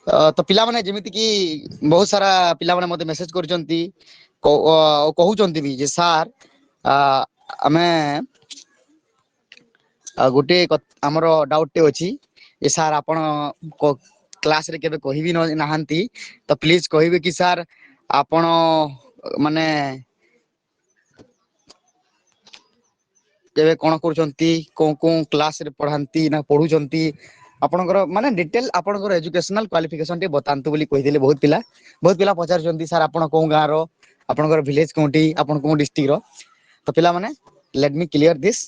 तो पिला माने जेमिति कि बहुत सारा पिला माने मते मेसेज करचंती कहउचंती भी जे सर हमें गोटे हमर डाउट टे अछि ए सर आपण क्लास रे केबे कहिबी नाहंती तो प्लीज कहिबे कि सर आपण माने केबे कोन करचंती को क्लास रे पढांती ना पढुचंती आपनकर माने डिटेल आपनकर एजुकेशनल क्वालिफिकेशन टे बतांतु बोली कहि देले बहुत पिला पचारचंती सर आपण को गां रो आपनकर विलेज कोंटी आपण को डिस्ट्रिक्ट रो तो पिला माने लेट मी क्लियर दिस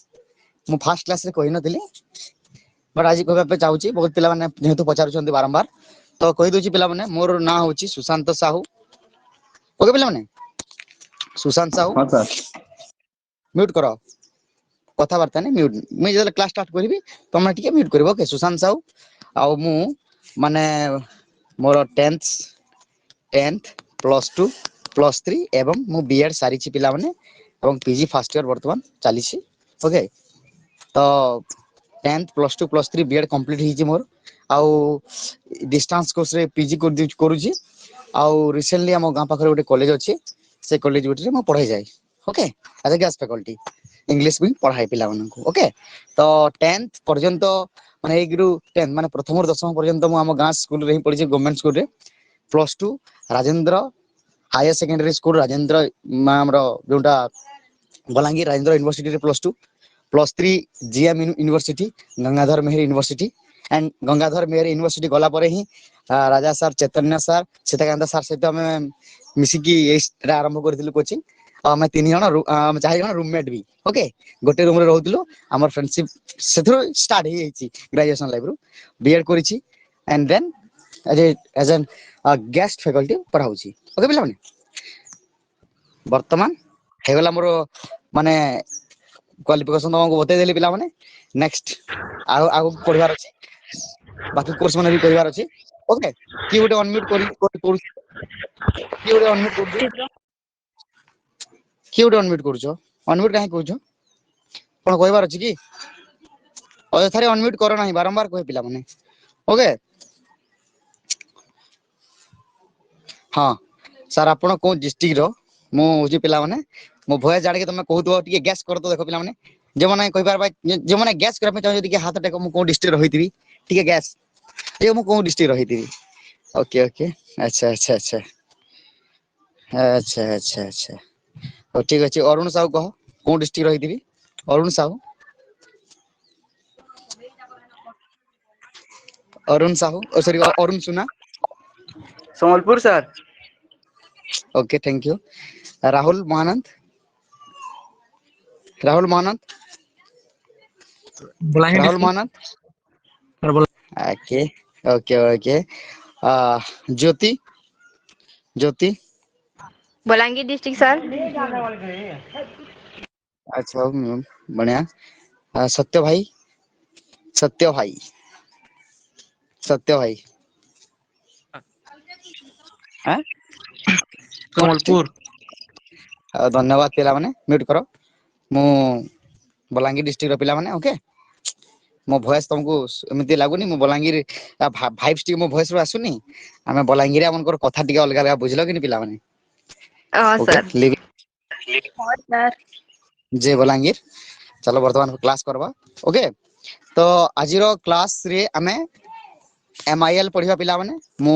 मु फर्स्ट क्लास रे कहि नथिली बट आज कहबा पे चाहूची बहुत पिला माने जेहेतु पचारचंती बारंबार तो कहि दोची पिला माने मोर ना होची सुशांत साहू ओके पिला माने सुशांत साहू हां सर म्यूट करो कथा वार्ता ने म्यूट मैं जे क्लास स्टार्ट करबी तुम टिके म्यूट करबो ओके सुशांत साहू आ मु माने मोर 10th +2 +3 एवं मु बीएड सारी पिला माने एवं पीजी फर्स्ट ईयर वर्तमान चली ओके तो 10th +2 +3 बीएड कंप्लीट हिची मोर आउ डिस्टेंस कोर्स रे पीजी करूची आउ रिसेंटली हम गां पाखरे गोटे कॉलेज अछि से कॉलेज गोटे म पढ़ाई जाय okay as a guest faculty English भी पढ़ाई पिला मन को ओके तो 10th पर्यंत माने 1 रु 10 माने प्रथम और दशम पर्यंत मु हम गां स्कूल रे पढ़ी गवर्नमेंट स्कूल रे +2 Rajendra higher secondary school Rajendra हमरो जोटा बलांगीर राजेंद्र यूनिवर्सिटी रे +2 +3 GM university Gangadhar Meher university and Gangadhar Meher university गला परे ही Raja sir Chaitanya sir Sitakant sir सहित हमें मिसिकी एटा आरंभ करथिलु कोचिंग हमें 3 जण 4 जण रूममेट भी ओके गोटे रूम रे रहउतलु हमर फ्रेंडशिप सेथरो स्टार्ट हे छी ग्रेजुएशन लाइफ रो बीएड करिछि and then as an guest faculty पढ़ाउछि ओके पिला माने वर्तमान हेगला मोर माने क्वालिफिकेशन तुमको बतै देली पिला माने नेक्स्ट आगु पढ़िबार अछि बाकी कोर्स माने भी करिवार अछि ओके की गोटे अनम्यूट करी की गोटे अनम्यूट करछु की गोटे अनम्यूट करछु अनम्यूट काहे कहछु कोन कहबार अछि की अयथारे अनम्यूट करो नाही बारंबार कहे पिला माने ओके हां सर आपण को डिस्ट्रिक्ट रो मु होजी पिला माने मो भय जाने के तमे कहू तो टिके गैस कर तो देखो पिला माने जे माने कहि पारबा जे माने गैस करबा चाहू टिके हाथ टेको मु को डिस्ट्रिक्ट रहितिबी टिके गैस ए मु को डिस्ट्रिक्ट रहितिबी ओके ओके अच्छा अच्छा अच्छा अच्छा अच्छा अच्छा ओ ठीक अछि अरुण साहू कहो को डिस्ट्रिक्ट रहितिबी अरुण साहू अरुण साहू ओ सॉरी अरुण सुना Sambalpur sir okay thank you Rahul Mahanand Rahul Mahanand Balangir Rahul district Mahanand sir बोला ओके ओके ओके ज्योति ज्योति बलांगीर डिस्ट्रिक्ट सर अच्छा बढ़िया सत्य भाई सत्य भाई सत्य भाई हैं संबलपुर धन्यवाद पिला माने म्यूट करो मु बलांगीर डिस्ट्रिक्ट रो पिला माने ओके मो वॉइस तुमको एमती लागुनी मो बलांगीर भाइब स्टिक मो वॉइस रो आसुनी हमें बलांगीर हमनकर कथा टिके अलग अलग बुझलो कि पिला माने हां ओके सर हां सर जय बलांगीर चलो वर्तमान क्लास करबा ओके तो आज रो क्लास रे हमें एमआईएल पढ़िबा पिला माने मु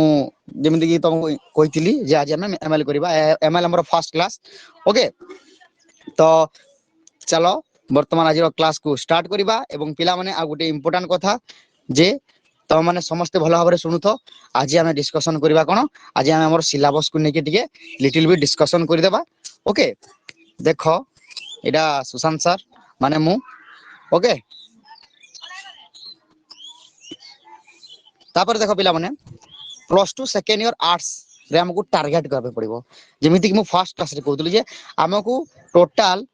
जेमिति कि तुमको कहितली जे आज हमें एमआईएल करबा एमआईएल हमर फर्स्ट क्लास ओके तो चलो वर्तमान आज रो क्लास को स्टार्ट करबा एवं पिला माने आ गुटे इंपोर्टेंट कथा जे तो माने समस्त भलो भाबरे सुनुथो आज हमें डिस्कशन करबा कोन आज हमें हमर सिलेबस को नेके टिके लिटिल बिट डिस्कशन कर देबा ओके देखो एडा सुशांत सर माने मु ओके तापर देखो पिला माने +2 सेकेंड ईयर आर्ट्स रे हमको टारगेट करबे पड़िबो जेमिति कि मु फर्स्ट क्लास रे कहउतली जे हमको टोटल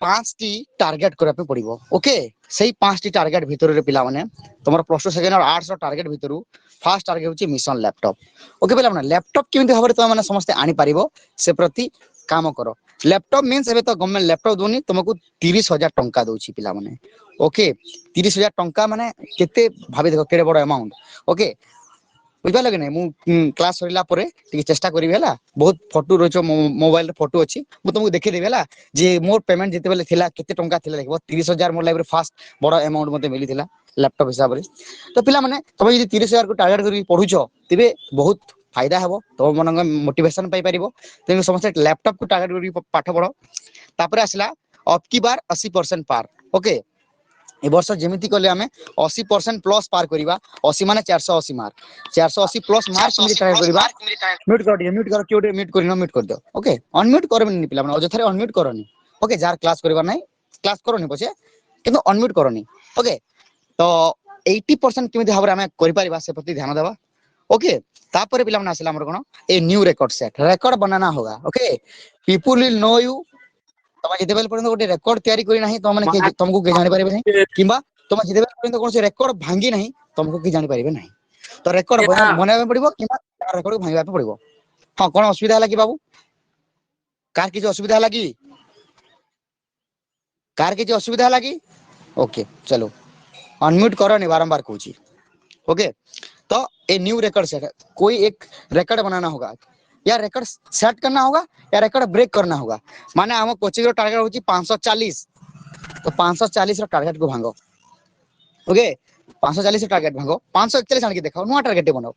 5 टी टारगेट करबे पड़िबो ओके सेही 5 टी टारगेट भीतर रे पिला माने तमर +2 सेकेंड और आर्ट्स रो टारगेट भीतरु फर्स्ट टारगेट होची मिशन लैपटॉप ओके पिला माने लैपटॉप केमिति भाबरे त माने समस्त आनी पारिबो से प्रति काम कर लैपटॉप मीन्स एबे तो गवर्नमेंट लैपटॉप दोनी तुमको 30,000 टंका दोची पिला माने ओके 30,000 टंका माने केते भाबी देखो केडे बड़ अमाउंट ओके बुझा लगे नहीं मु क्लास सरिला परे टिके चेष्टा करिवे हला बहुत फोटो रोचो मोबाइल रे फोटो अछि मु तुमको देखि देबे हला जे मोर पेमेंट जेते बेले थिला केते टंका थिला देखबो 30,000 मोर लाइफ रे फास्ट बड़ अमाउंट मते मिली थिला लैपटॉप हिसाब रे तो पिला माने तुम यदि 30,000 को टारगेट करी पढुछो तिबे बहुत फायदा हेबो तो मन मोटिवेशन पाई परिबो तेनु समस्त लैपटॉप को टारगेट करी पाठ पढो तापर आसला अब की बार 80% पार ओके ए वर्ष जेमिति कले हमें 80% प्लस पार करिबा 80 माने 480 मार्क 480 प्लस मार्क केमिति ट्राई करिबा म्यूट कर क्यों म्यूट करिनो म्यूट कर दो ओके अनम्यूट करबेनी पिला माने अजथरे अनम्यूट करनी ओके जार क्लास करबा नै क्लास करनी पछे किंतु अनम्यूट करनी ओके तो 80% केमिति भाबरे हमें करि परिबा से प्रति ध्यान देबा ओके तापर पिला माने आसला हमर कोन ए न्यू रिकॉर्ड सेट रिकॉर्ड बनाना होगा okay people will know you तमा जेते बेल पर्यंत गोटे रिकॉर्ड तयारी करी नाही तो माने तुमको के जानि परिबे नहीं किबा तमा जेते बेल पर्यंत कोन से रिकॉर्ड भांगी नहीं तुमको के जानि परिबे नहीं तो रिकॉर्ड बनाबे पड़िबो किबा रिकॉर्ड भांगबा पे पड़िबो हां कोन असुविधा हला कि बाबू कार की जो असुविधा हला कि कार की जो असुविधा हला कि ओके चलो अनम्यूट करो नहीं बारंबार कहूची ओके तो ए न्यू रिकॉर्ड सेट कोई एक रिकॉर्ड बनाना होगा या रिकॉर्ड सेट करना होगा या रिकॉर्ड ब्रेक करना होगा माने हम कोचिंग रो टारगेट होची 540 तो 540 रो टारगेट को भांगो ओके 540 रो टारगेट भांगो 541 आन के देखो नुवा टारगेट बनाओ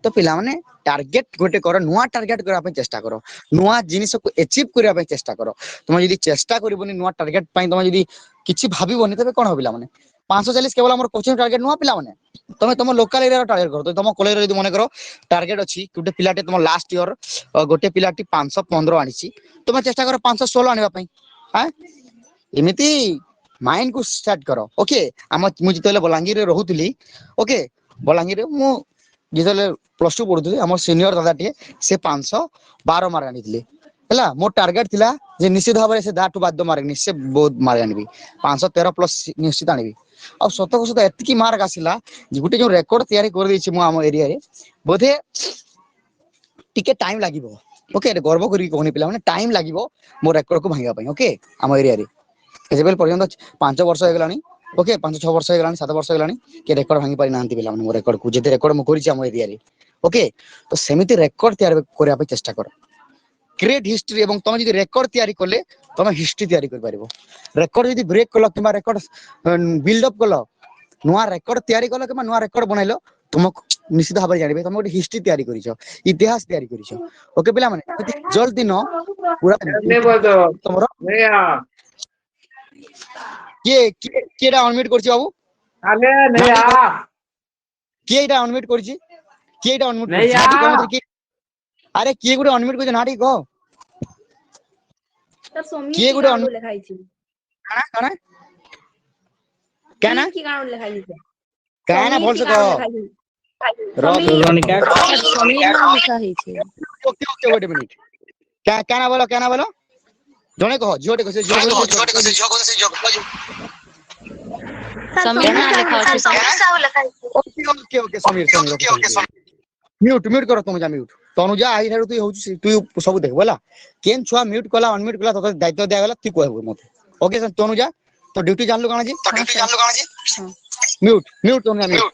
तो पिला माने टारगेट गोटे करो नुवा टारगेट करा पे चेष्टा करो नुवा जिनिस को अचीव करिया पे चेष्टा करो तुम यदि चेष्टा करबोनी नुवा टारगेट पई तुम यदि किछि भाबिबोनी तबे कोन हो पिला माने 540 केवल हमर कोचिंग टारगेट नुवा पिला माने तमे तुम लोकल एरिया रो टारगेट करो तो तुम कॉलेज रे यदि मने करो टारगेट अछि गोटे पिलाटे तुम लास्ट ईयर गोटे पिलाटी 515 आनिछि तुम चेष्टा करो 516 आनिबा पई हां एमिति माइंड को सेट करो ओके हम मु जितले बलांगीर रे रहउतली ओके बलांगीर रे मु जितले प्लस 2 पढुतली हमर सीनियर दादा टिए से 512 मार्क आनिथिले हला मो टारगेट थिला जे निश्चित भाबरे से दाटू बाद मार्क निश्चय बहुत मार्क आनिबी 513 प्लस निश्चित आनिबी आ सत को सत एतकी मार्क आसिला जे गुटे जो रिकॉर्ड तयारी कर दैछि मु हम एरिया रे बोधे टिके टाइम लागिबो ओके गर्व करी कोनी पिला माने टाइम लागिबो मो रिकॉर्ड को भांगा पई ओके हम एरिया रे जेबेल पर्यंत 5 वर्ष हो गलानी ओके 5-6 वर्ष हो गलानी 7 वर्ष हो गलानी के रिकॉर्ड भांगी पारि नांती पिला माने मो रिकॉर्ड को जेते रिकॉर्ड मु करिछि हम एरिया रे ओके तो सेमिति रिकॉर्ड तयार करिया पे चेष्टा करो क्रिएट हिस्ट्री एवं तुम यदि रिकॉर्ड तयारी करले तुम हिस्ट्री तयारी कर पारिबो रिकॉर्ड यदि ब्रेक कलो किबा रिकॉर्ड बिल्ड अप कलो नुआ रिकॉर्ड तयारी कलो किबा नुआ रिकॉर्ड बनाइलो तुम निश्चित भाबरे जानिबे तुम गोटे हिस्ट्री तयारी करिछो इतिहास तयारी करिछो ओके पिला माने जल्दी न पूरा तुमरो केडा अनम्यूट करछि बाबू आले नहीं आ केडा अनम्यूट करछि केडा अनम्यूट करछि अरे किए गुटे अनम्यूट करछि नाटी को सर सोमी किए की गुटे गांडो लिखाई छी काना काना की गांडो लिखाई छी काना बोल सको रोनिका समीर नाम लिखा है छी okay okay wait a minute काना बोलो जने कहो जोटे कसे समीर नाम लिखा है okay okay okay Sameer mute करो तुम जा म्यूट तनुजा आई हेरु तू होछु तू सब देख बोला केन छुआ म्यूट कला अनम्यूट कला तो दायित्व दिया गेला तू कहबो मते ओके तनुजा तो ड्यूटी जानलु काना जी म्यूट तनुजा म्यूट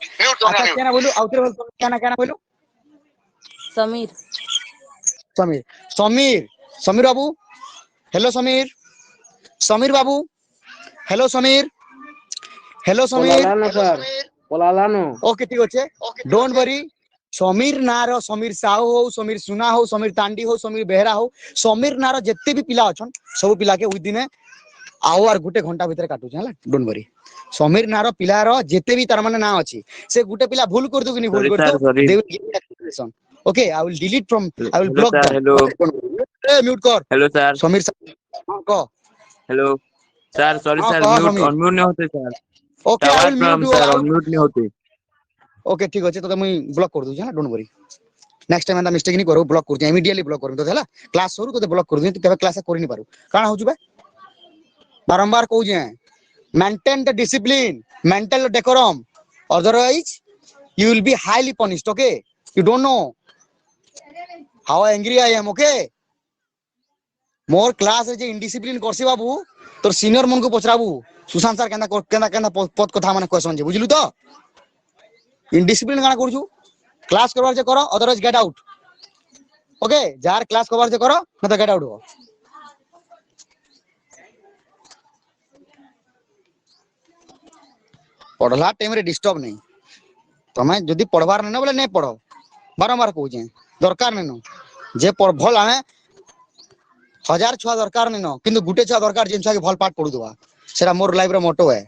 अच्छा केना बोलू आउटर बोल केना बोलू समीर समीर बाबू हेलो समीर बाबू हेलो समीर पोलालानो ओके ठीक अच्छे डोंट वरी समीर नार समीर साहू हो समीर सुना हो समीर तांडी हो समीर बेहरा हो समीर नार जिते भी पिला अछन सब पिला के विदिन आवर गुटे घंटा भीतर काटू हला डोंट वरी समीर नार पिलार जिते भी तार माने ना अछि से गुटे पिला भूल कर दो कि नहीं भूल कर दो they will give explanation okay I will delete from I will block them hello a mute कर हेलो सर समीर हां को hello sir sorry sir mute unmute नहीं होते sir okay I will mute sir unmute नहीं होते okay ठीक अछि तो मुई ब्लॉक कर दू हला डोंट वरी नेक्स्ट टाइम एंदा मिस्टेक नहीं करो ब्लॉक कर दे इमीडिएटली ब्लॉक कर दो हला क्लास शुरू तो ब्लॉक कर दे तो केबे क्लास करि नहीं पारू काना होछु बे बारंबार कहू जे maintain the discipline mental decorum otherwise you will be highly punished okay you don't know how angry I am okay more class रे जे इनडिसिप्लिन करसी बाबू तोर सीनियर मन को पचराबू सुशांत सर केना केना केना पद कथा माने क्वेश्चन जे बुझलु तो इनडिसिप्लिन काना करछु क्लास करबार जे करो अदरवाइज गेट आउट ओके जार क्लास करबार जे करो न तो गेट आउट हो पढ़ला टाइम रे डिस्टर्ब नहीं तमे जदी पढ़वार न बोले नहीं पढ़ो बारंबार कहू जे दरकार नहीं जे पढ़ भल आमे 1000 छुआ दरकार नहीं किंतु गुटे छुआ दरकार जेन छुआ के भल पाठ पढु दवा सेरा मोर लाइफ रे मोटो है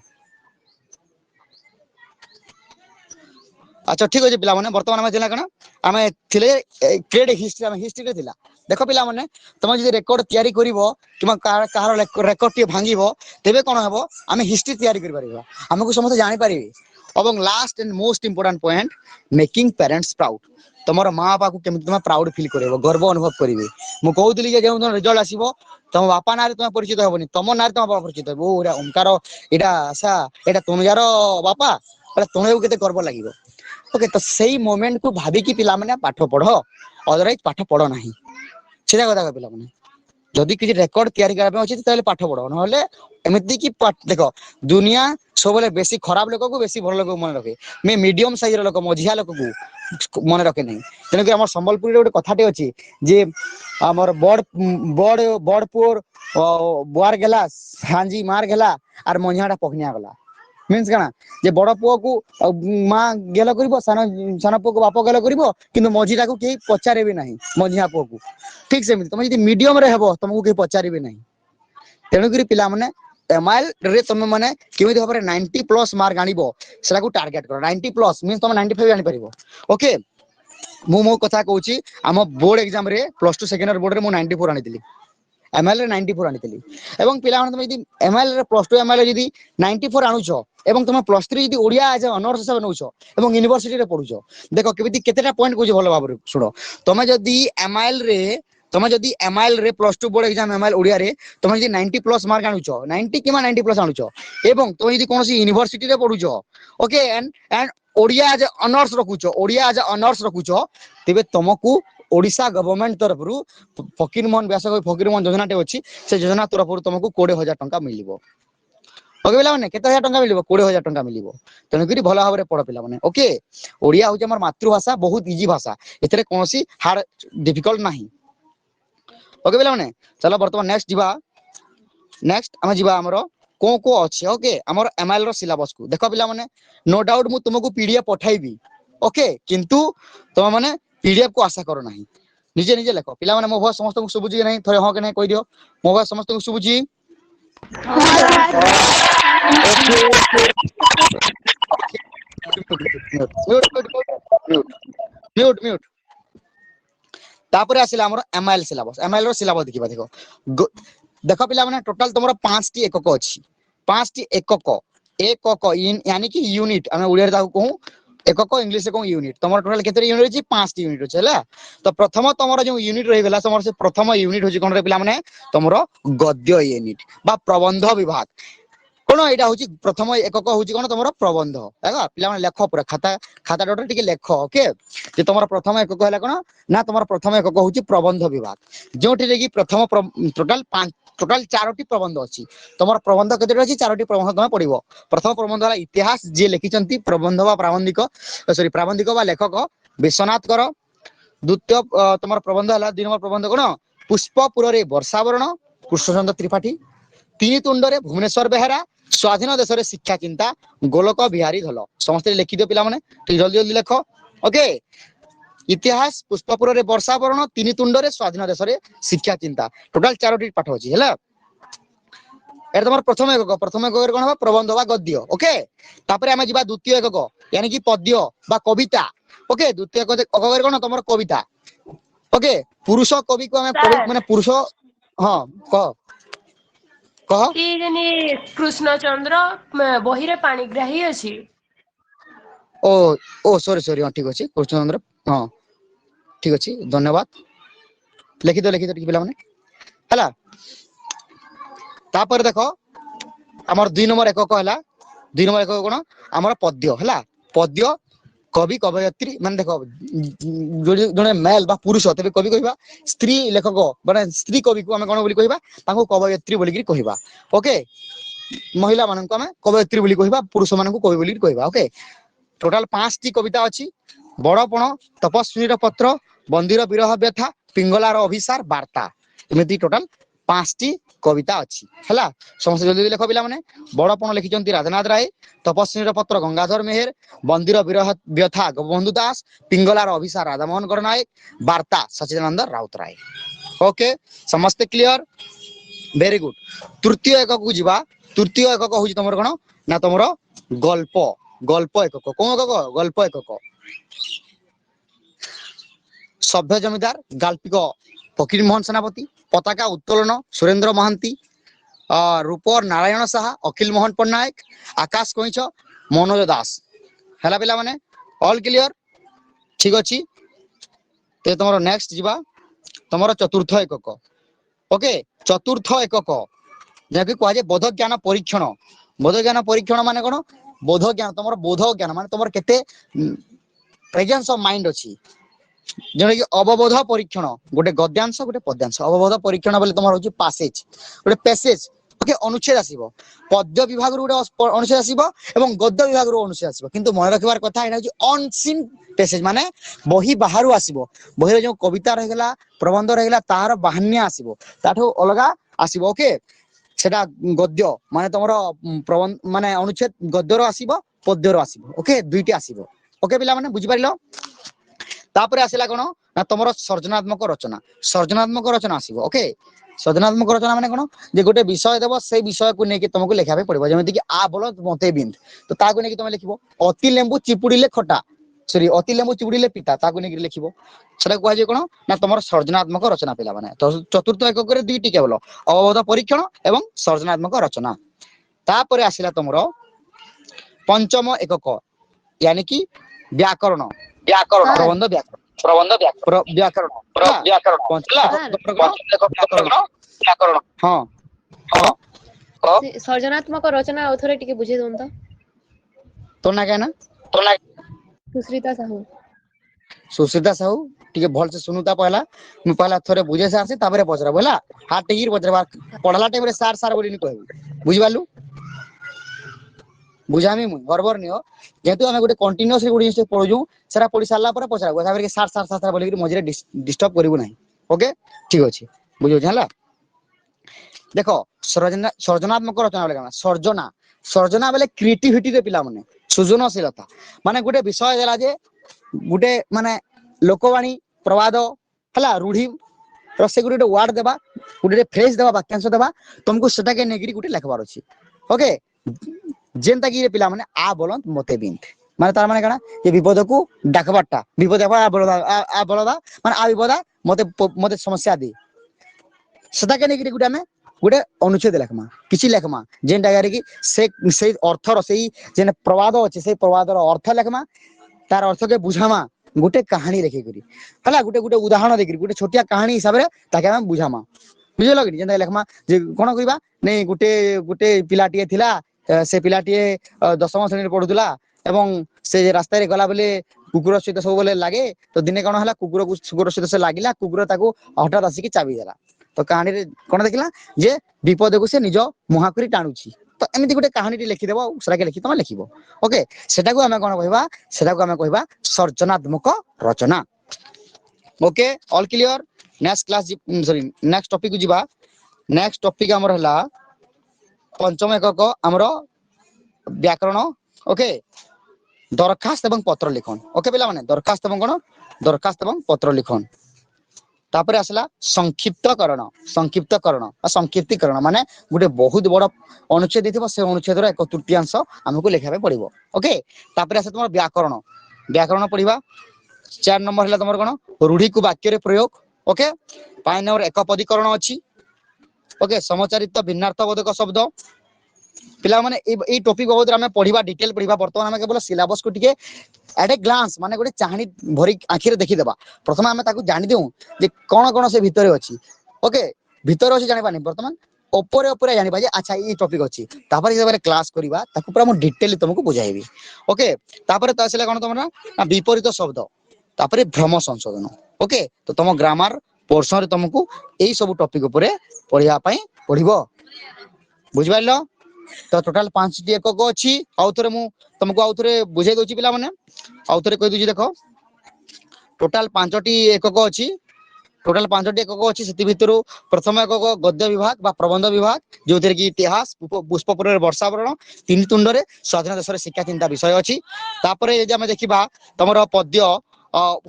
अच्छा ठीक अछि पिला माने वर्तमान में थिला कना आमे थिले क्रेड हिस्ट्री आमे हिस्ट्री रे थिला देखो पिला माने तुम जदी रेकॉर्ड तयारी करिवो किमा कार रेकॉर्ड टी भांगीबो तेबे कोन हेबो आमे हिस्ट्री तयारी करि परिबो हमकु समस्त जानि परिबे एवं last and most important point making parents proud तमर मां बापा को केमि तुम प्राउड फील करिवो गर्व अनुभव करिवे मु कहउतली जे जेउ रिजल्ट आसीबो तुम बापा नारे तुम परिचित होबनी तुम नारे तुम बापा परिचित हो ओरा ओमकार एटा आशा एटा तुम यार बापा पले तुमे केते गर्व लागिवो ओके तो सही मोमेंट को भाबी की पिला माने पाठ पढ़ो अदरवाइज पाठ पढ़ो नाही सीधा कथा पिला माने जदि किछि रेकॉर्ड तयारी करबे अछि ताले पाठ पढ़ो नहले एमिति की देखो दुनिया सबले बेसी खराब लोक को बेसी भल लोक मन रखे मैं मीडियम साइज रो लोक मझिया लोक को मन रखे नहीं तेन कि हमर संबलपुर रे गोटे कथाटे अछि जे हमर बड़पुर बुआर गेला हांजी मार गेला आर मझियाटा पखनिया गला मीन्स काना जे बड़ पुओ को मां गेल करिवो सान पुओ को बाप गेल करिवो किंतु मझिटा को केही पचारेबे नाही मझिया पुओ को ठीक सेमिति तुम यदि मीडियम रे हेबो तुमको केही पचारेबे नाही तेनु करी पिला माने एमआईएल रे तुम माने केमिति भाबरे 90 प्लस मार्क आनिबो सेला को टारगेट करो 90 प्लस मीन्स तुम 95 आनि परिबो ओके मो कथा कहूची आम बोर्ड एग्जाम रे प्लस 2 सेकेंड इयर बोर्ड रे मो 94 आनितिली एमआईएल रे 94 आनितिली एवं पिला माने तुम यदि एमआईएल रे प्लस 2 एमआईएल यदि 94 आनुछो एवं तुम प्लस 3 यदि ओडिया एज ऑनर्स हिसाब नउछो एवं यूनिवर्सिटी रे पढुछो देखो केमिति केतेटा पॉइंट कहूची भलो भाबरे सुनो तुम जदी एमआईएल रे plus 2 board exam MIL Odia रे तुम यदि 90 प्लस मार्क आनुछो 90 किमा 90 प्लस आनुछो एवं तुम यदि कोनोसी यूनिवर्सिटी रे पढुछो okay and Odia as honours रखुछो तेबे तुमको ओडिशा गवर्नमेंट तरफ रु फकीरमोहन व्यासकवि फकीरमोहन योजनाटे अछि से योजना तरफ रु तुमको 20000 टंका मिलिबो ओके पिला माने केते हजार टंका मिलिबो 20000 टंका मिलिबो तेनु करी भलो भाबरे पढ पिला माने ओके ओडिया होजे हमर मातृभाषा बहुत इजी भाषा एतरे कोनोसी हार्ड डिफिकल्ट नाही ओके पिला माने चलो वर्तमान नेक्स्ट हम जिबा हमरो को अछि ओके हमर एमआईएल रो सिलेबस को देखो पिला माने नो डाउट मु तुमको पीडीएफ पठाइबी ओके किंतु तुम माने पीडीएफ को आशा करो नाही निजे निजे लेखो पिला माने मो भॉइस समस्त को सुबुजी नहीं थरे हो के नहीं कहि दियो मो भॉइस समस्त को सुबुजी म्यूट तापर आसिला हमर एमआईएल रो सिलेबस देखिबा देखो पिला माने टोटल तुमरो 5 टी एकक अछि 5 टी एकक यानी कि यूनिट हम उड़िया रे ताको कहू एकक इंग्लिश रे कहू यूनिट तुमरो टोटल केते यूनिट अछि 5 टी यूनिट अछि हला तो प्रथम तुमरो जो यूनिट रहि गेला तुमरो से प्रथम यूनिट होछि कोन रे पिला माने तुमरो गद्य यूनिट बा प्रबंध विभाग कोन एटा होछि प्रथम एकक होछि कोन तुमरो प्रबंध हैगा पिला माने लेखो पूरा खाता डॉट टिके लेखो ओके जे तुमरो प्रथम एकक हला कोन ना तुमरो प्रथम एकक होछि प्रबंध विभाग जोठी लेगी प्रथम टोटल 4टी प्रबंध अछि तुमरो प्रबंध केते अछि 4टी प्रबंध तुम पढिबो प्रथम प्रबंध हला इतिहास जे लिखिचंती प्रबंध बा प्राबंधिक बा लेखक विश्वनाथ कर द्वितीय तुमरो प्रबंध हला 2 नंबर प्रबंध कोन पुष्पपुर रे वर्षावरण कृष्णचंद्र त्रिपाठी तीन तुंड रे भुवनेश्वर बेहेरा स्वाधीन देश रे शिक्षा चिंता गोलक बिहारी धल समस्त लिखि दियो पिला माने ठीक जल्दी लेखो ओके इतिहास पुष्पपुर रे वर्षावरण तीन तुंड रे स्वाधीन देश रे शिक्षा चिंता टोटल 4टी पाठ अछि हला एटा तमर प्रथम एकक रे कोन हबा प्रबंध बा गद्य ओके तापरे हम जिबा द्वितीय एकक यानी कि पद्य बा कविता ओके द्वितीय एकक रे कोन तमर कविता ओके पुरुष कवि को हम माने पुरुष हां कह ई जनी कृष्णचंद्र बही रे पाणिग्राही अछि ओ सॉरी ठीक अछि कृष्णचंद्र हां ठीक अछि धन्यवाद लिखि दो पिला माने हला तापर देखो हमर 2 नंबर एकक हला 2 नंबर एकक कोन हमर पद्य हला पद्य कवि कवयित्री माने देखो जने मेल बा पुरुष तबे कवि कहबा स्त्री लेखक माने स्त्री कवि को हम कोन बोली कहबा ताको कवयित्री बोली कि कहबा ओके महिला मानन को हम कवयित्री बोली कहबा पुरुष मानन को कवि बोली कहबा ओके टोटल 5 टी कविता अछि बड़पण तपस्वीर पत्र बंदीर विरह व्यथा पिंगलार अभिसार वार्ता एमिति टोटल 5 टी कविता अछि हला समस्त जल्दी लेखो पिला माने बड़पण लिखिचंती राजनाथ राय तपस्वीर पत्र गंगाधर मेहर बंदीर विरह व्यथा गोबंधु दास पिंगलार अभिसार राधामोहन गणनायक वार्ता सच्चिदानंद राउतराय ओके समस्त क्लियर वेरी गुड तृतीय एकक को जीवा तृतीय एकक होची तमर कोन ना तमर गल्प गल्प एकक कोन एकक गल्प एकक सभ्य जमीदार गाल्पिक फकीर मोहन सेनापति पताका उत्तोलन सुरेंद्र महांती रूपर नारायण साहा अखिल मोहन पट्टनायक आकाश कइछ मनोज दास हला पिला माने ऑल क्लियर ठीक अछि ते तमरो नेक्स्ट जीवा तमरो चतुर्थ एकक ओके चतुर्थ एकक जाके कहै जे बोध ज्ञान परीक्षण माने कोन बोध ज्ञान तमरो बोध ज्ञान माने तमरो केते प्रेजेंस ऑफ माइंड अछि जेने कि अवबोध परीक्षण गोटे गद्यांश गोटे पद्यांश अवबोध परीक्षण बोले तमरो होची पैसेज गोटे पैसेज ओके अनुच्छेद आसीबो पद्य विभाग रो गोटे अनुच्छेद आसीबो एवं गद्य विभाग रो अनुच्छेद आसीबो किंतु मन रखबार कथा एना होची अनसीन पैसेज माने बही बाहरु आसीबो बही रो जो कविता रहगला प्रबंध रहगला तार बाहन्य आसीबो ताठो अलगा आसीबो ओके सेटा गद्य माने तमरो प्रबंध माने अनुच्छेद गद्य रो आसीबो पद्य रो आसीबो ओके दुईटी आसीबो ओके पिला माने बुझि पारिलो तापरे आसिला कोन ना तमरो सर्जनात्मक रचना आसीबो ओके सर्जनात्मक रचना माने कोन जे गोटे विषय देबो से विषय को नेकी तुमको लेखा पे पड़िबो जेमिति कि आ बोल मते बिंद तो ताको नेकी तुम लिखिबो अति लेंबू चिपुड़ीले खटा सॉरी अति लेंबू चिपुड़ीले पिता ताको नेकी लिखिबो सेटा कहै जे कोन ना तमरो सर्जनात्मक रचना पिला माने तो चतुर्थ एकक रे दुईटी केवल अवबोध परीक्षण एवं सर्जनात्मक रचना तापरे आसिला तमरो पंचम एकक यानी कि व्याकरण प्रबंध व्याकरण हाँ सर्जनात्मक रचना औथरे टिके बुझे दोन तो ना कहना सुश्रिता साहू टिके भल से सुनुता पहला थोड़े बुझे सार से ताबरे पचरा बोला हाथ टिकिर पचरा पढ़ला टाइम रे सार सार बोली नि कहबी बुझि बालू बुझामी मु बरबर नियो जेतु हमें गोटे कंटीन्यूअसली गोटे जिनिस पढुजु सेरा पढि सारला पर पचरा गोसा के सार सार सार बोली कि मझरे डिस्टर्ब करिवु नाही ओके ठीक अछि बुझो जाला देखो सर्जनात्मक रचना बोले गाना सर्जना बोले क्रिएटिविटी रे पिला माने सृजनशीलता माने गोटे विषय देला जे गोटे माने लोकवाणी प्रवाद हला रूढ़ी रसे गोटे वर्ड देबा गोटे फ्रेज देबा वाक्यांश देबा तुमको सेटा के नेगिरी गोटे लिखबार अछि ओके जेनता कि पिला माने आ बोलन मते बिंद माने तार माने काना ये विपद को डाकबाटा विपद आ बोलदा माने आ विपदा मते समस्या दे सेटा के नेगिरी गोटे में गोटे अनुच्छेद लेखमा किछि लेखमा जेन डागारे कि से अर्थर से जेन प्रवाद अछि से प्रवादर अर्थ लेखमा तार अर्थ के बुझामा गोटे कहानी लेखि करी हला गोटे गोटे उदाहरण देखि गोटे छोटिया कहानी हिसाब रे ताके हम बुझामा बुझलो कि जेन लेखमा जे कोन कहिबा नै गोटे पिलाटिए थिला से पिलाटिए 10म श्रेणी पढुतला एवं से रास्ता रे गला बेले कुकुर सहित सब बेले लागे तो दिने कोन हला कुकुर सहित से लागिला कुकुर ताको हठात आसी कि चाबी देला तो कहानी रे कोन देखिला जे विपद को से निज मुहाकरी टाणुची तो एमिति गोटे कहानी लिखि देबो उसरा के लिखि तमा लिखिबो ओके सेटा को हमें कोन कहबा सेटा को हमें कहबा सर्जनात्मक रचना okay all clear next class sorry next topic को जीवा नेक्स्ट टॉपिक हमर हला पंचम एकक हमर व्याकरण ओके दरखास्त एवं पत्र लिखन ओके पिला माने दरखास्त एवं कोन दरखास्त एवं पत्र लिखन तापर आसला संक्षिप्तकरण संक्षिप्तीकरण माने गोटे बहुत बड़ अनुच्छेद दिथिबो से अनुच्छेद रो 1/3 हमको लिखा पे पड़िबो ओके तापर आसे तुम व्याकरण पढ़िबा 4 नंबर हला तुमर कोन रूढ़ी को वाक्य रे प्रयोग ओके 5 नंबर एकपदीकरण अछि ओके समचारित भिन्नार्थबोधक शब्द पिला माने ए टॉपिक बहुत हमें पढ़िबा डिटेल पढ़िबा वर्तमान हमें केवल सिलेबस को टिके एट ए ग्लांस माने गोटे चाहनी भरी आखि रे देखि देबा प्रथम हमें ताकू जानि देउ जे कोन कोन से भितरे अछि ओके भितरे अछि जानि पानी वर्तमान ओपरे ओपरे जानिबा जे अच्छा ई टॉपिक अछि तापर जे क्लास करिबा ताकु पूरा मो डिटेल तुमको बुझाइबी ओके तापर त आसिला कोन तमरा ना विपरीत शब्द तापर भ्रम संशोधन ओके तो तुम ग्रामर पोर्शन रे तुमको एई सब टॉपिक ऊपर पढिया पई पढिबो बुझिबाइलो तो टोटल 5 टी एकक अछि आउथरे मु तुमको आउथरे बुझाइ दोछि पिला माने आउथरे कहि दोछि देखो टोटल 5 टी एकक अछि टोटल 5 टी एकक अछि सेति भितरु प्रथम एकक गद्य विभाग बा प्रबंध विभाग जोथरे कि इतिहास पुष्पपुर वर्षा वर्ण तीन तुंड रे स्वाधीन देश रे शिक्षा चिंता विषय अछि तापरे जे हम देखिबा तमरो पद्य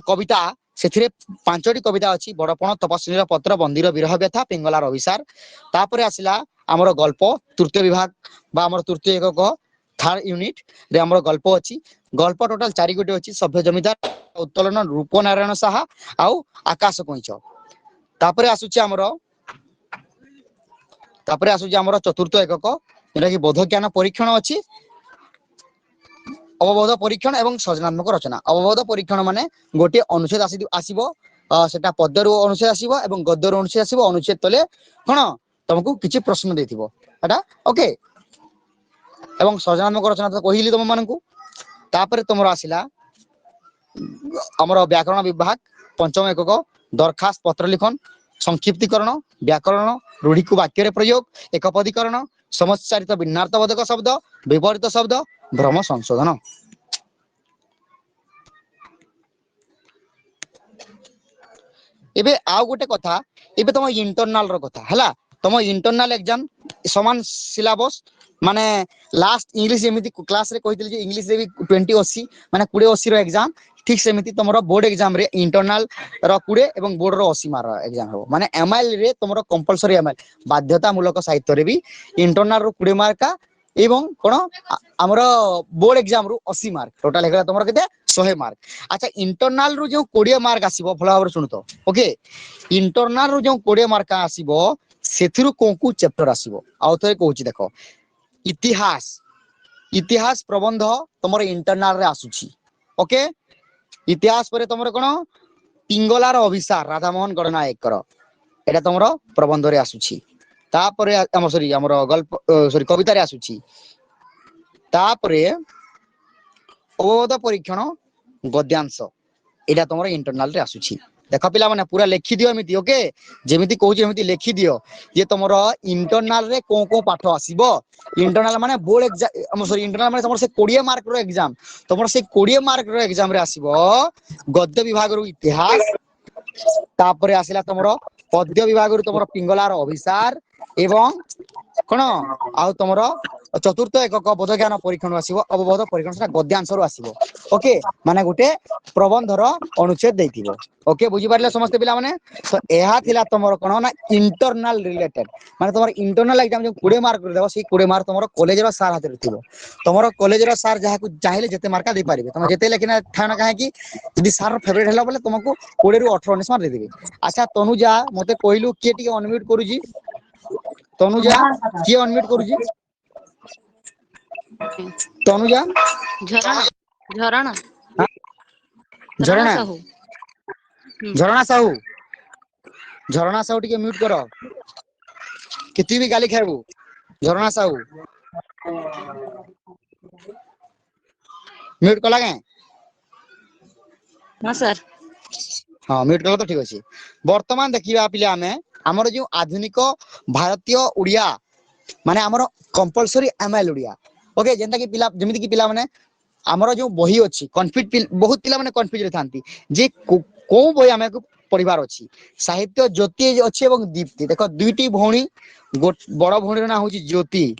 कविता सेथिरे 5 टी कविता अछि बड़पण तपस्विनी पत्र बंदीर विरह व्यथा पिंगलार अभिसार तापरे आसिला हमर गल्प तृतीय विभाग बा हमर तृतीय एकक थर्ड यूनिट रे हमर गल्प अछि गल्प टोटल 4 गोटे अछि सभ्य जमीदार उत्तोलन रूप नारायण साहा आउ आकाश कइछ तापरे आसुची हमर चतुर्थ एकक जेटा कि बोध ज्ञान परीक्षण अछि अवबोध परीक्षण एवं सृजनात्मक रचना अवबोध परीक्षण माने गोटे अनुच्छेद आसीबो सेटा पद्य रो अनुच्छेद आसीबो एवं गद्य रो अनुच्छेद आसीबो अनुच्छेद तले कोन तुमको किछि प्रश्न देथिबो एटा ओके एवं सृजनात्मक रचना तो कहिली तुम मानकू तापरे तुमरो आसिला हमर व्याकरण विभाग पंचम एकक दरखास्त पत्र लिखन संक्षिप्तीकरण व्याकरण रूढ़ी को वाक्य रे प्रयोग एकपदीकरण समस्यारित विन्यार्थबोधक शब्द विपरीत शब्द भ्रम संशोधन एबे आउ गोटे कथा एबे तुम इंटरनल रो कथा हला तुम इंटरनल एग्जाम समान सिलेबस माने लास्ट इंग्लिश एमिति क्लास रे कहितली जे इंग्लिश रे भी 2080 माने 2080 रो एग्जाम ठीक सेमिति तमरो बोर्ड एग्जाम रे इंटरनल रो 20 एवं बोर्ड रो 80 मार एग्जाम हो माने एमआईएल रे तमरो कंपलसरी एमआईएल बाध्यतामूलक साहित्य रे भी इंटरनल रो 20 मार्क का एवं कोन हमरो बोर्ड एग्जाम रो 80 मार्क टोटल हेगला तमरो केते 100 मार्क अच्छा इंटरनल रो जो 20 मार्क आसीबो भला भाबरे सुनतो ओके इंटरनल रो जो 20 मार्क आसीबो सेथिरु कोकु चैप्टर आसीबो आउ थरे कहूची देखो इतिहास इतिहास प्रबंध तमर इंटरनल रे आसुची ओके इतिहास परे तमर कोन पिंगलार अभिसार राधामोहन गणनायक कर एटा तमर प्रबंध रे आसुची तापरे हम सॉरी हमर गल्प सॉरी कविता रे आसुची तापरे अवबोध परीक्षण गद्यांश एटा तमर इंटरनल रे आसुची देख पिला माने पूरा लिखि दियो एमिति ओके जेमिति कहू जेमिति लिखि दियो जे तमरो इंटरनल रे को पाठ आसीबो इंटरनल माने बोर्ड एग्जाम सॉरी इंटरनल माने तमरो से 20 मार्क रो एग्जाम तमरो से 20 मार्क रो एग्जाम रे आसीबो गद्य विभाग रो इतिहास तापरे आसिला तमरो पद्य विभाग रो तमरो पिंगलार अभिसार एवं कोन आउ तमरो चतुर्थ एकक बोध ज्ञान परीक्षण आसीबो अवबोध परीक्षण से गद्यांश रो आसीबो ओके माने गुटे प्रबंध रो अनुच्छेद दैथिबो ओके बुझी पारले समस्त पिला माने तो एहा थिला तमरो कोन ना इंटरनल रिलेटेड माने तमरो इंटरनल एग्जाम जो 20 मार्क देबो से 20 मार्क तमरो कॉलेज रो सार हाथ रथिबो तमरो कॉलेज रो सार जहा को चाहिले जते मार्क दे पारिबे तम जते लेकिन थाना काहे कि यदि सार फेवरेट हला बोले तुमको 20 रु 18 19 मार्क दे देबे अच्छा तनुजा मते कहलु के टिके अनम्यूट करूजी तनुजा के अनम्यूट करूजी तनुजा झरणा झरणा झरणा साहू झरणा साहू टिके म्यूट करो कितनी भी गाली खाइबू झरणा साहू म्यूट कला के हां सर हाँ म्यूट कला तो ठीक अछि वर्तमान देखिबा पिले हमें हमर जो आधुनिक भारतीय उड़िया माने हमर कंपलसरी एमआईएल उड़िया ओके जेंता कि पिला जेमिति कि पिला माने हमर जो बही अछि कन्फ्यूज बहुत पिला माने कन्फ्यूज रे थांती जे को बही हमें पढ़िबार अछि साहित्य ज्योति अछि एवं दीप्ति देखो दुईटी भौणी बड़ भौणी ना होची ज्योति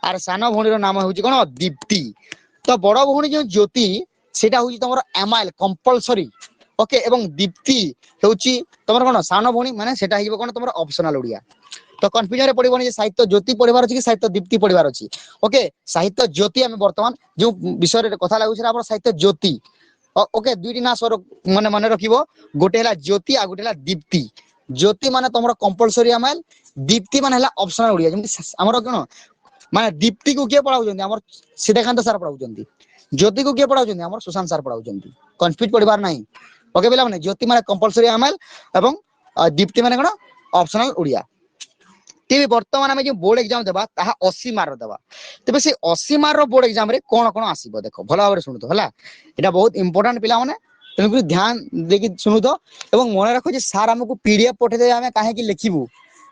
आर सान भौणी नाम होची कोन दीप्ति तो बड़ भौणी जो ज्योति सेटा होची तमरो एमआईएल कंपलसरी ओके एवं दीप्ति होची तमरो कोन सान भौणी माने सेटा हिबो कोन तमरो ऑप्शनल उड़िया तो कन्फ्यूजन रे पड़िबोनी जे साहित्य ज्योति पढ़िबार अछि कि साहित्य दीप्ति पढ़िबार अछि ओके साहित्य ज्योति हम वर्तमान जो विषय रे कथा लागु छै हमर साहित्य ज्योति ओके दुईटी ना स्वर माने माने रखिबो गोटे हला ज्योति आ गोटे हला दीप्ति ज्योति माने तमरो कंपलसरी एमआईएल दीप्ति माने हला ऑप्शनल उड़िया जेमि हमर कोन माने दीप्ति को के पढाउ जंदी हमर सीधाकांत सर पढाउ जंदी ज्योति को के पढाउ जंदी हमर सुशांत सर पढाउ जंदी कंफ्यूज पढ़िबार नाही ओके बेला माने ज्योति माने कंपलसरी एमआईएल एवं दीप्ति माने कोन ऑप्शनल उड़िया तेबे वर्तमान आमे जो बोर्ड एग्जाम देबा ताहा 80 मार्क देबा तेबे से 80 मार्क बोर्ड एग्जाम रे कोन कोन आसीबो देखो भला भाबरे सुनु तो हला एटा बहुत इंपोर्टेंट पिला माने तेनु ध्यान देकी सुनु तो एवं मन रखो जे सर हमको पीडीएफ पठे दे आमे काहे की लिखिबू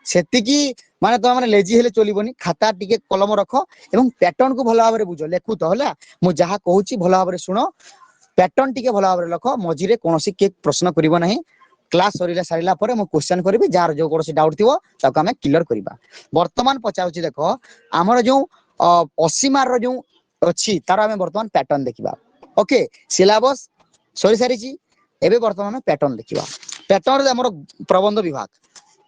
सेति की माने तो माने लेजी हेले चलिबोनी खाता टिके कलम रखो एवं पैटर्न को भला भाबरे बुझो लेखु तो हला मु जहा कहूची भला भाबरे सुनो पैटर्न टिके भला भाबरे लखो मझिरे कोनोसी के प्रश्न करिवो नाही क्लास सारिला परे मु क्वेश्चन करबी जार जो कोनोसी डाउट थिवो ताको हमें क्लियर करबा वर्तमान पचाउची देखो हमर जो 80 मार्क रो जो अछि तार हमें वर्तमान पैटर्न देखिबा ओके सिलेबस सरी सारिची एबे वर्तमान पैटर्न देखिबा पैटर्न रे हमर प्रबंध विभाग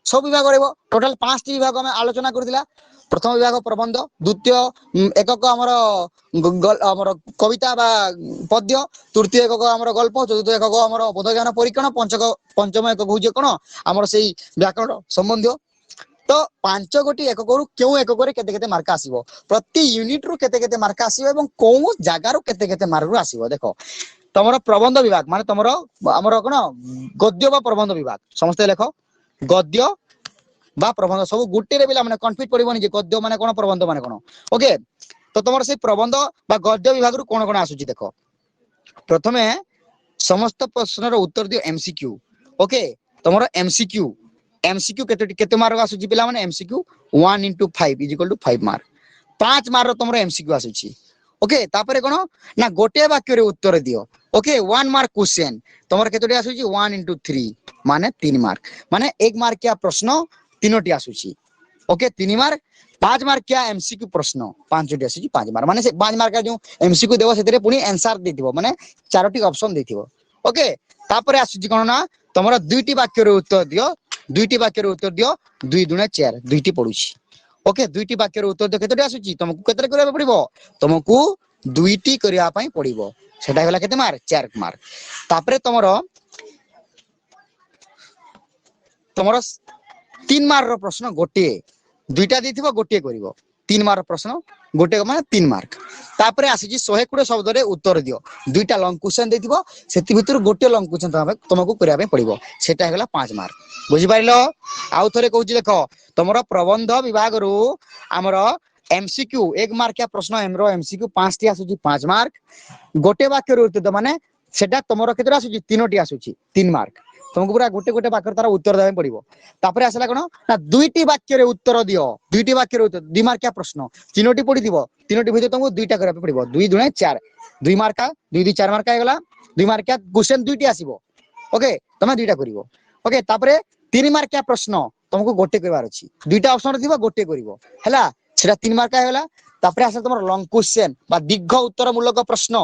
सब विभाग रहइबो टोटल 5 टी विभाग हमें आलोचना करदिला प्रथम विभाग प्रबंध द्वितीय एकक हमर कविता बा पद्य तृतीय एकक हमर गल्प चतुर्थ एकक हमर बोधज्ञान परीक्षण पंचम एकक होजे कोन हमर सेही व्याकरण संबंधी तो 5 गोटी एकक रु केउ एकक रे केते केते मार्क आसीबो प्रति यूनिट रु केते केते मार्क आसीबो एवं कोउ जागा रु केते केते मार्क रु आसीबो देखो तमरो प्रबंध विभाग माने तमरो हमर कोन गद्य बा प्रबंध विभाग समस्त लेखो गद्य बा प्रबंध सब गुटे रे बिला माने कन्फ्यूज पड़िबोनी जे गद्य माने कोन प्रबंध माने कोन ओके तो तमरो से प्रबंध बा गद्य विभाग रु कोन कोन आसुची देखो प्रथमे समस्त प्रश्न रो उत्तर दियो एमसीक्यू ओके तमरो एमसीक्यू केते मार्क आसुची बिला माने एमसीक्यू 1 into 5 = 5 मार्क 5 मार्क तमरो एमसीक्यू आसुची ओके तापरे कोन ना गोटे वाक्य रे उत्तर दियो ओके 1 मार्क क्वेश्चन तमरो केतोटी आसुची 1 into 3 माने 3 मार्क माने 1 मार्क क्या प्रश्न तीनोटी आसुची ओके 3 मार्क 5 मार्क क्या एमसीक्यू प्रश्न 5 टी आसुची 5 मार्क माने से 5 मार्क का जो एमसीक्यू देबो सेतरे पुनी आंसर देथिबो माने चारोटी ऑप्शन देथिबो ओके तापरे आसुची कोन ना तमरो दुईटी वाक्य रे उत्तर दियो दुईटी वाक्य रे उत्तर दियो 2 गुणे 4 दुईटी पडुची ओके दुईटी वाक्य रे उत्तर दियो केतोटी आसुची तुमको केतरे करबा पड़िबो तुमको दुईटी करिया पई पड़िबो सेटा होला केते मार्क 4 मार्क तापरे तमरो 3 मार्क रो प्रश्न गोटे दुईटा दिथिबो गोटे करिवो 3 मार्क प्रश्न गोटे माने 3 मार्क तापरे आसीची 120 शब्द रे उत्तर दियो दुईटा लॉन्ग क्वेश्चन देथिबो सेति भितर गोटे लॉन्ग क्वेश्चन तुमको करिया पई पड़िबो सेटा होला 5 मार्क बुझि पाइलो आउ थरे कहूची देखो तमरो प्रबंध विभाग रु हमरो एमसीक्यू 1 मार्क या प्रश्न एमरो एमसीक्यू 5 टी आसुची 5 मार्क गोटे वाक्य रे उत्तर माने सेटा तमरो केतरा आसुची 3 टी आसुची 3 मार्क तुमको पूरा गोटे गोटे वाक्य तार उत्तर देबे पड़िबो तापरे आसला कोन ना दुईटी वाक्य रे उत्तर दियो दुईटी वाक्य रे उत्तर 2 मार्क क्या प्रश्न तीनोटी पड़ी दिबो तीनोटी भितर तुमको दुईटा करबे पड़िबो 2 गुणे 4 2 मार्क 2 2 4 मार्क आइगला 2 मार्क क्या क्वेश्चन दुईटी आसीबो ओके तमे दुईटा करिवो ओके तापरे 3 मार्क क्या प्रश्न तुमको गोटे करबार अछि दुईटा ऑप्शन दिबो गोटे करिवो हैला सेटा 3 मार्क आइगला तापरे आसे तमर लॉन्ग क्वेश्चन बा दीर्घ उत्तर मूलक प्रश्न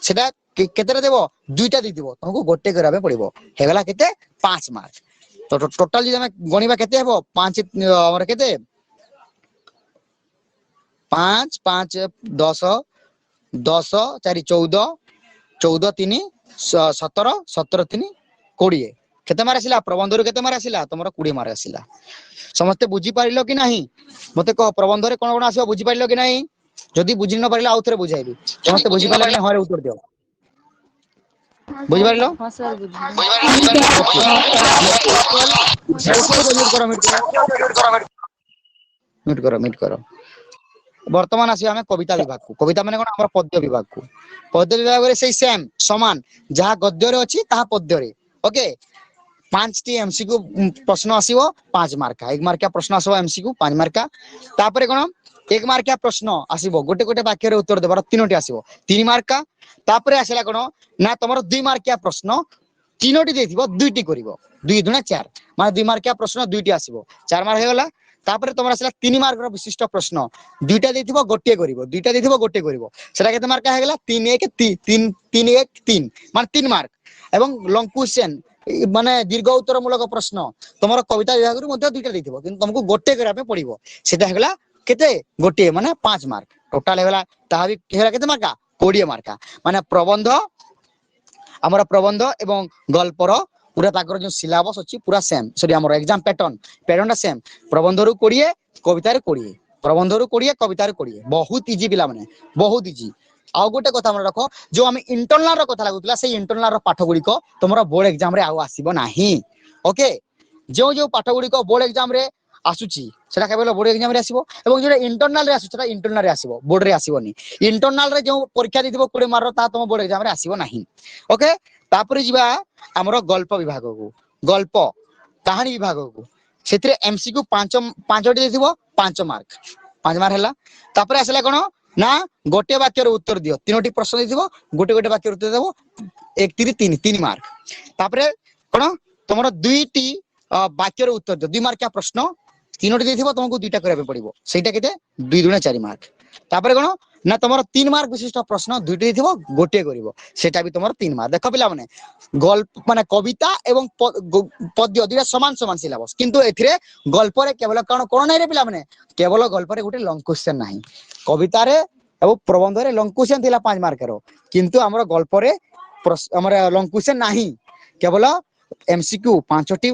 सेटा केते देबो दुईटा दी दिबो तुमको गोटे करबे पड़िबो हेगला केते 5 मार्क तो टोटल जे हम गणिबा केते हेबो 5 हमर केते 5 5 10 10 4 14 14 3 17 17 3 20 केते मार आसिला प्रबंध रे केते मार आसिला तमरो 20 मार आसिला समस्त बुझी पारिलो कि नाही मते कह प्रबंध रे कोन कोन आसीबो बुझी पारिलो कि नाही जदी बुझी न पारिला आउथरे बुझाइबी समस्त बुझी पारिला कि हरे उत्तर दियो बुझी पारिलो हां सर बुझी मिट करो वर्तमान आसी हमें कविता विभाग को कविता माने कोन हमर पद्य विभाग रे सेही सेम समान जहा गद्य रे अछि ताहा पद्य रे ओके 5 टी एमसीक्यू प्रश्न आसीबो 5 मार्क 1 मार्क का प्रश्न आसीबो एमसीक्यू 5 मार्क का तापरे कोन 1 मार्क का प्रश्न आसीबो गोटे गोटे वाक्य रे उत्तर देबार तीनोटी आसीबो 3 मार्क का तापरे आसिला कोन ना तमरो 2 मार्क का प्रश्न तीनोटी देथिबो दुईटी करिवो 2 गुणे 4 माने 2 मार्क का प्रश्न दुईटी आसीबो 4 मार्क हेगला तापरे तमरा आसिला 3 मार्क रो विशिष्ट प्रश्न दुईटा देथिबो गोटे करिवो दुईटा देथिबो गोटे करिवो सेटा केते मार्क हेगला 3 1 3 3 1 3 माने 3 मार्क एवं लॉन्ग क्वेश्चन माने दीर्घ उत्तर मूलक प्रश्न तमरो कविता विभाग रु मध्ये दुईटा देथिबो किंतु तुमको गोटे करा पे पड़िबो सेटा हेगला केते गोटे माने 5 मार्क टोटल हेगला ताहा भी हेगला केते मार्क 20 मार्क माने प्रबंध हमर प्रबंध एवं गल्पर पूरा ताकर जो सिलेबस अछि पूरा सेम सॉरी हमर एग्जाम पैटर्न सेम प्रबंध रु 20 कविता रे 20 प्रबंध रु 20 कविता रे 20 बहुत इजी पिला माने बहुत इजी आउ गोटे कथा मन रखो जो हम इंटरनल रो कथा लागुतला से इंटरनल रो पाठ गुडी को तमरो बोर्ड एग्जाम रे आउ आसीबो नाही ओके जो जो पाठ गुडी को बोर्ड एग्जाम रे ଆସୁଛି ସେଟା କେବଳ ବୋର୍ଡ ଏକ୍ଜାମ ରେ ଆସିବ ଏବଂ ଯୋଉଟା ଇଣ୍ଟରନାଲ ରେ ଆସୁଛି ସେଟା ଇଣ୍ଟରନାଲ ରେ ଆସିବ ବୋର୍ଡ ରେ ଆସିବନି ଇଣ୍ଟରନାଲ ରେ ଯୋଉ ପରୀକ୍ଷା ଦେଇଥିବ 20 ମାର୍କ ତା ତମ ବୋର୍ଡ ଏକ୍ଜାମ ରେ ଆସିବ ନାହିଁ ଓକେ ତାପରେ ଯିବା ଆମର ଗଳ୍ପ ବିଭାଗକୁ ଗଳ୍ପ କାହାଣୀ ବିଭାଗକୁ ସେଥିରେ ଏମସିକ୍ୟୁ 5ଟି ଦେଇଥିବ 5 ମାର୍କ 5 ମାର୍କ ହେଲା ତାପରେ ଆସିଲା କଣ ନା ଗୋଟେ ବାକ୍ୟର ଉତ୍ତର ଦିଅ 3ଟି ପ୍ରଶ୍ନ ଦେଇଥିବ ଗୋଟେ ବାକ୍ୟର ଉତ୍ତର ଦେବ 1 3 3 ମାର୍କ ତାପରେ କଣ ତମର 2ଟି ବାକ୍ୟର ଉତ୍ତର ଦିଅ 2 ମାର୍କିଆ ପ୍ରଶ୍ନ 3ଟି ଦେଇଥିବ ତମକୁ 2ଟା କରିବାକୁ ପଡିବ ସେଇଟା କେତେ 2 2 4 ମାର୍କ ତାପରେ କଣ ନା ତମର 3 ମାର୍କ ବିଶିଷ୍ଟ ପ୍ରଶ୍ନ 2ଟି ଦେଇଥିବ ଗୋଟିଏ କରିବ সেটা ବି ତମର 3 ମାର୍କ ଦେଖ ପିଲା মানে গল্প মানে কবিতা এবং পদ্য দুইটা সমান সমান সিলেবাস কিন্তু এথিরে গল্পরে কেবল কোন কোন নাই রে পিলা মানে কেবল গল্পরে গোটে লং কোশ্চেন নাই কবিতারে এবং প্রবন্ধরে লং কোশ্চেন থিলা 5 মার্কের কিন্তু আমার গল্পরে আমার লং কোশ্চেন নাই কেবল এমসিকিউ 5টি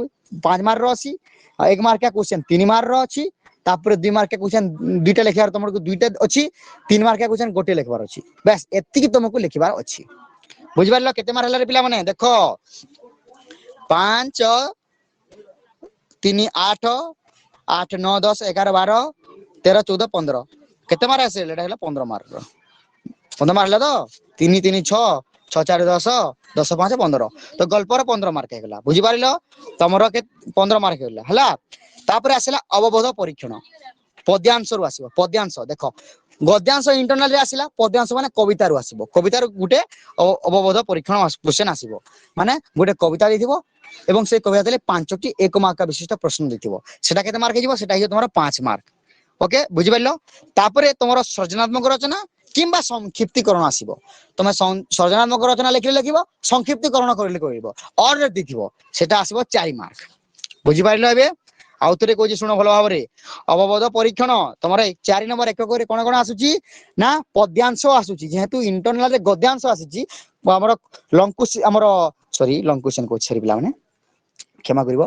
5 মার্ক র আছে 1 মার্কিয়া কোশ্চেন 3 মার্ক র আছে তারপরে 2 মার্কিয়া কোশ্চেন দুইটা লেখিবার তোমার 2টা আছে 3 মার্কিয়া কোশ্চেন গোটে লেখিবার আছে বাস এতিকি তোমাকে লেখিবার আছে বুঝি পারলো কেতে মার্ক হলা রে পিলা মানে দেখো 5 3 8 8 9 10 11 12 13 14 15 কেতে মার্ক আছে এটা হলা 15 মার্ক 15 মার্ক হলা তো 3 3 6 6 4 10 10 5 15 তো গল্পর 15 মার্ক হয়ে গলা বুঝি পারিলো তোমার 15 মার্ক হইলা হলা তারপরে আসিলা অববোধ পরীক্ষণ পদ্যাংশ রু আসিব পদ্যাংশ দেখো গদ্যাংশ ইন্টারনাল রে আসিলা পদ্যাংশ মানে কবিতারু আসিব কবিতার গুটে অববোধ পরীক্ষণ কোশ্চেন আসিব মানে গুটে কবিতা দিथिबो এবং সেই কবিতা দিলে 5টি 1 মার্ক বিশিষ্ট প্রশ্ন দিथिबो সেটা কেতে মার্ক হইব সেটা হই তোমার 5 মার্ক ওকে বুঝি পারলো তারপরে তোমার সৃজনাত্মক রচনা কিংবা সংক্ষিপ্তীকরণ আসিব তুমি সৃজনাত্মক রচনা লিখলে লিখিব সংক্ষিপ্তীকরণ করিলে করিব অর্ডর দিथिबो সেটা আসিব 4 মার্ক বুঝি পারলো এবে আউতরে কইছি শুনো ভালো ভাবে অববোধ পরীক্ষণ তোমার 4 নম্বর এককরে কোন কোন আসুচি না পদ্যাংশ আসুচি যেহেতু ইন্টারনাল রে গদ্যাংশ আসুচি আমার লংকুশ আমার সরি লংকুশন কো ছরি পিলা মানে ক্ষমা করিব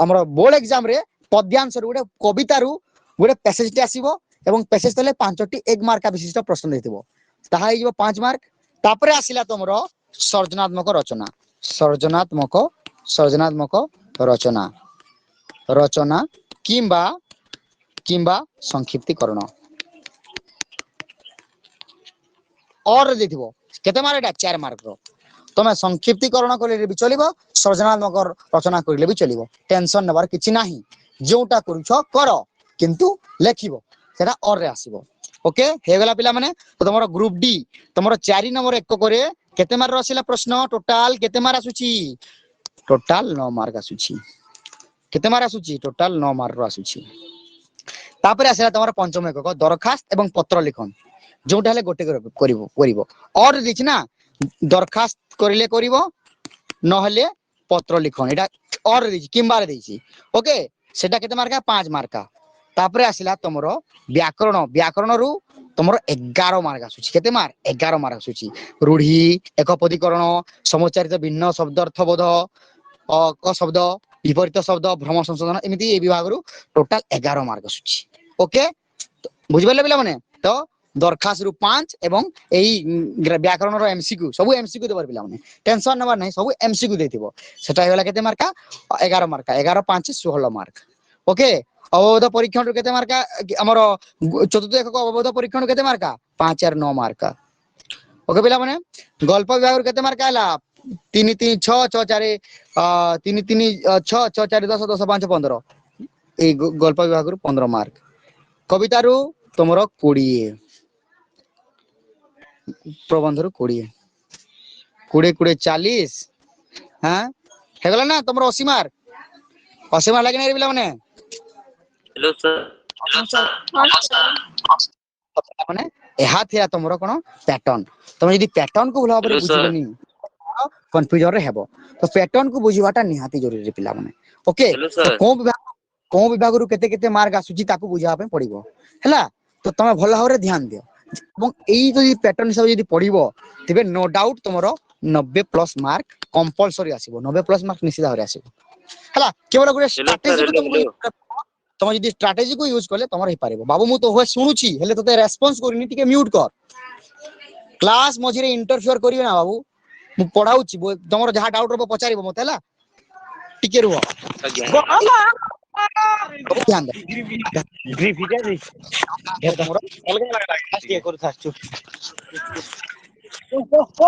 আমার বোর্ড এক্সাম রে পদ্যাংশ রে গোটে কবিতারু গোটে প্যাসেজটি আসিব এবং প্যাসেজ তলে 5টি 1 মার্কা বিশিষ্ট প্রশ্ন দিथिबो তাহা হইব 5 মার্ক তারপরে আসিলা তোমার সৃজনাত্মক রচনা সৃজনাত্মক রচনা রচনা কিংবা কিংবা সংক্ষিপ্তীকরণ और देथिबो केते मार्क एटा 4 मार्क रो तमे संक्षिप्तीकरण करले भी चलिबो सृजनात्मक रचना करले भी चलिबो टेंशन नबार किछि नाही जोटा करूछो करो किंतु लेखिबो सेटा और रे आसीबो ओके हे गला पिला माने तो तमरो ग्रुप डी तमरो 4 नंबर एक करे केते मार्क रसिला प्रश्न टोटल केते मार्क आसुची टोटल 9 मार्क आसुची केते मार्क आसुची टोटल 9 मार्क रो आसुची तापर आसीला तमरो पंचम एकक दरखास्त एवं पत्र लिखन जोटा हले गोटे करिवो और दिछि ना दरखास्त करिले करिवो न हले पत्र लिखन एटा और दिछि किंबार दिछि ओके सेटा केते मार्का 5 मार्का तापर आसीला तमरो व्याकरण रु तमरो 11 मार्क आसुछि केते मार्क 11 मार्क आसुछि रूढ़ी एकपदीकरण समुच्चारित भिन्न शब्द अर्थबोध क शब्द विपरीत शब्द भ्रम संशोधन एमिति ए विभाग रु टोटल 11 मार्क आसुछि ओके बुझि पाले पिला माने तो दरखास्त रु 5 एवं एई व्याकरण रो एमसीक्यू सब एमसीक्यू देबर पिला माने टेंशन नबर नै सब एमसीक्यू देथिबो सेटा हेला केते मार्का 11 मार्का 11 5 16 मार्क ओके अवबोध परीक्षण रु केते मार्का हमर चतुर्थ एकक अवबोध परीक्षण केते मार्का 5 और 9 मार्का ओके पिला माने गल्प विभाग रु केते मार्का हला 3 3 6 6 4 3 3 6 6 4 10 10 5 15 ए गल्प विभाग रु 15 मार्क कविता रु तमरो 20 प्रबंध रु 20 20 40 हां हेगला ना तमरो 80 मार्क लागे नै रे पिला माने हेलो सर माने एहा थिया तमरो कोन पैटर्न तमे यदि पैटर्न को भला भाबरे बुझिबनी कंफ्यूजन रे हेबो तो पैटर्न को बुझिबाटा निहाती जरूरी रे पिला माने ओके को विभाग रु केते केते मार्क आसुची ताकू बुझा पे पड़िबो हैला तो तमे भला भाबरे ध्यान दियो এবং এই যদি প্যাটার্ন হিসাবে যদি পড়িবো তবে নো ডাউট তোমার 90 প্লাস মার্ক কম্পালসরি আসিবো 90 প্লাস মার্ক নিশ্চিত ভাবে আসিবো হলা কেবল গুরে স্ট্র্যাটেজি কো তুমি যদি স্ট্র্যাটেজি কো ইউজ করলে তোমার হে পারিবো বাবু মু তো হোয় শুনুছি হেলে তোতে রেসপন্স করিনি টিকে মিউট কর ক্লাস মঝিরে ইন্টারফিয়ার করিবে না বাবু মু পড়াউছি তোমার যাহা ডাউট রব পচারিবো মতে হলা টিকে রুহ ସବୁ ଧ୍ୟାନ ଦେ ତମର ଅଲଗା ଅଲଗା ଲାଗେ। ଟିକେ କରୁଥା ଚୁପ